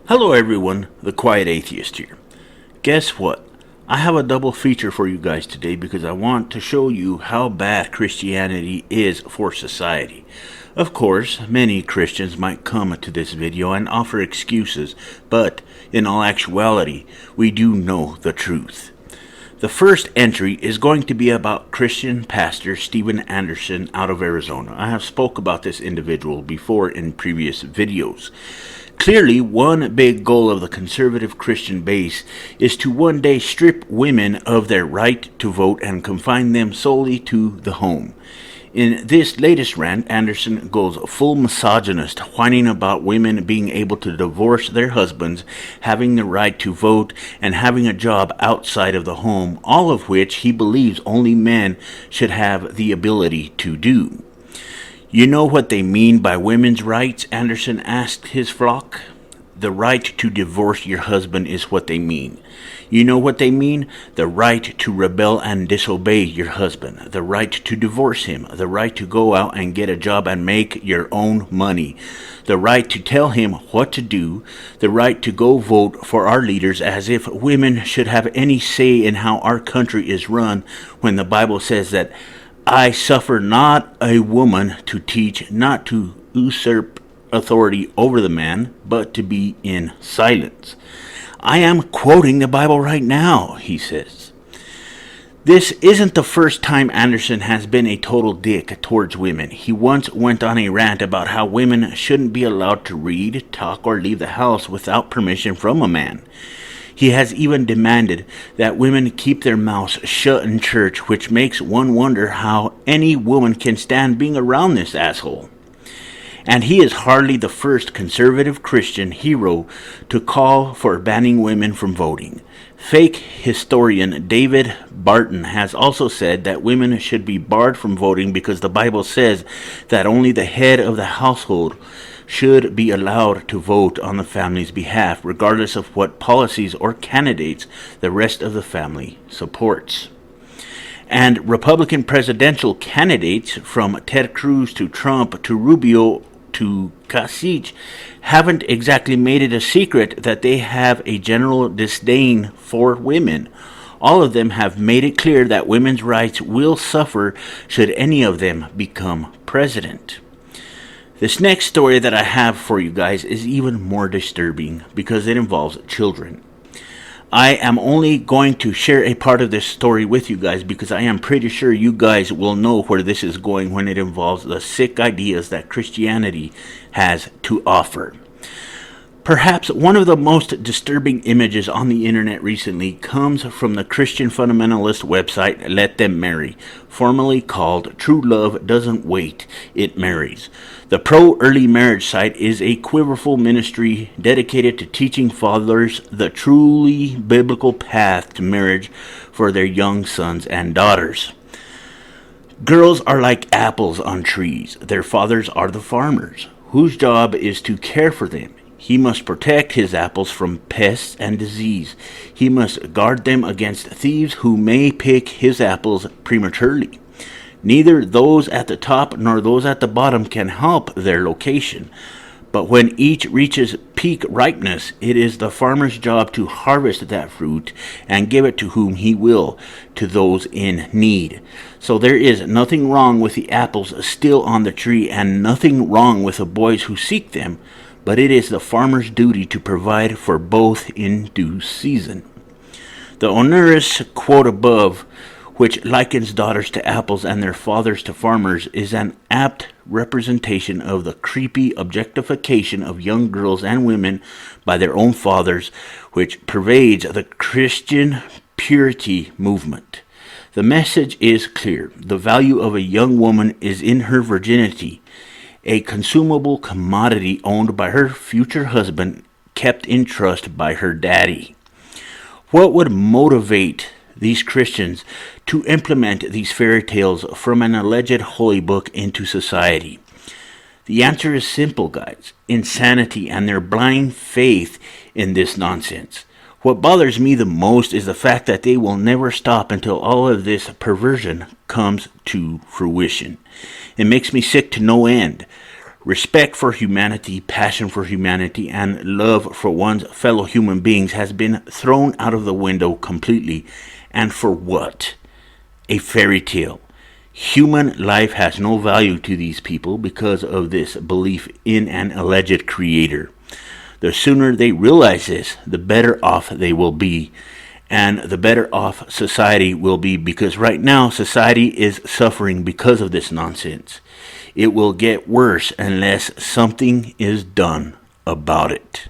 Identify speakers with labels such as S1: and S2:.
S1: Hello everyone, the Quiet Atheist here. Guess what? I have a double feature for you guys today because I want to show you how bad Christianity is for society. Of course, many Christians might come to this video and offer excuses, but in all actuality, we do know the truth. The first entry is going to be about Christian pastor Steven Anderson out of Arizona. I have spoke about this individual before in previous videos. Clearly, one big goal of the conservative Christian base is to one day strip women of their right to vote and confine them solely to the home. In this latest rant, Anderson goes full misogynist, whining about women being able to divorce their husbands, having the right to vote, and having a job outside of the home, all of which he believes only men should have the ability to do. You know what they mean by women's rights? Anderson asked his flock. The right to divorce your husband is what they mean. You know what they mean? The right to rebel and disobey your husband. The right to divorce him. The right to go out and get a job and make your own money. The right to tell him what to do. The right to go vote for our leaders, as if women should have any say in how our country is run, when the Bible says that I suffer not a woman to teach, not to usurp authority over the man, but to be in silence. I am quoting the Bible right now, he says. This isn't the first time Anderson has been a total dick towards women. He once went on a rant about how women shouldn't be allowed to read, talk, or leave the house without permission from a man. He has even demanded that women keep their mouths shut in church, which makes one wonder how any woman can stand being around this asshole. And he is hardly the first conservative Christian hero to call for banning women from voting. Fake historian David Barton has also said that women should be barred from voting because the Bible says that only the head of the household should be allowed to vote on the family's behalf, regardless of what policies or candidates the rest of the family supports. And Republican presidential candidates, from Ted Cruz to Trump to Rubio to Kasich, haven't exactly made it a secret that they have a general disdain for women. All of them have made it clear that women's rights will suffer should any of them become president. This next story that I have for you guys is even more disturbing because it involves children. I am only going to share a part of this story with you guys because I am pretty sure you guys will know where this is going when it involves the sick ideas that Christianity has to offer. Perhaps one of the most disturbing images on the internet recently comes from the Christian fundamentalist website Let Them Marry, formerly called True Love Doesn't Wait, It Marries. The pro-early marriage site is a quiverful ministry dedicated to teaching fathers the truly biblical path to marriage for their young sons and daughters. Girls are like apples on trees. Their fathers are the farmers, whose job is to care for them. He must protect his apples from pests and disease. He must guard them against thieves who may pick his apples prematurely. Neither those at the top nor those at the bottom can help their location. But when each reaches peak ripeness, it is the farmer's job to harvest that fruit and give it to whom he will, to those in need. So there is nothing wrong with the apples still on the tree and nothing wrong with the boys who seek them, but it is the farmer's duty to provide for both in due season. The onerous quote above, which likens daughters to apples and their fathers to farmers, is an apt representation of the creepy objectification of young girls and women by their own fathers, which pervades the Christian purity movement. The message is clear. The value of a young woman is in her virginity, a consumable commodity owned by her future husband, kept in trust by her daddy. What would motivate these Christians to implement these fairy tales from an alleged holy book into society? The answer is simple, guys. Insanity and their blind faith in this nonsense. What bothers me the most is the fact that they will never stop until all of this perversion comes to fruition. It makes me sick to no end. Respect for humanity, passion for humanity, and love for one's fellow human beings has been thrown out of the window completely. And for what? A fairy tale. Human life has no value to these people because of this belief in an alleged creator. The sooner they realize this, the better off they will be. And the better off society will be, because right now society is suffering because of this nonsense. It will get worse unless something is done about it.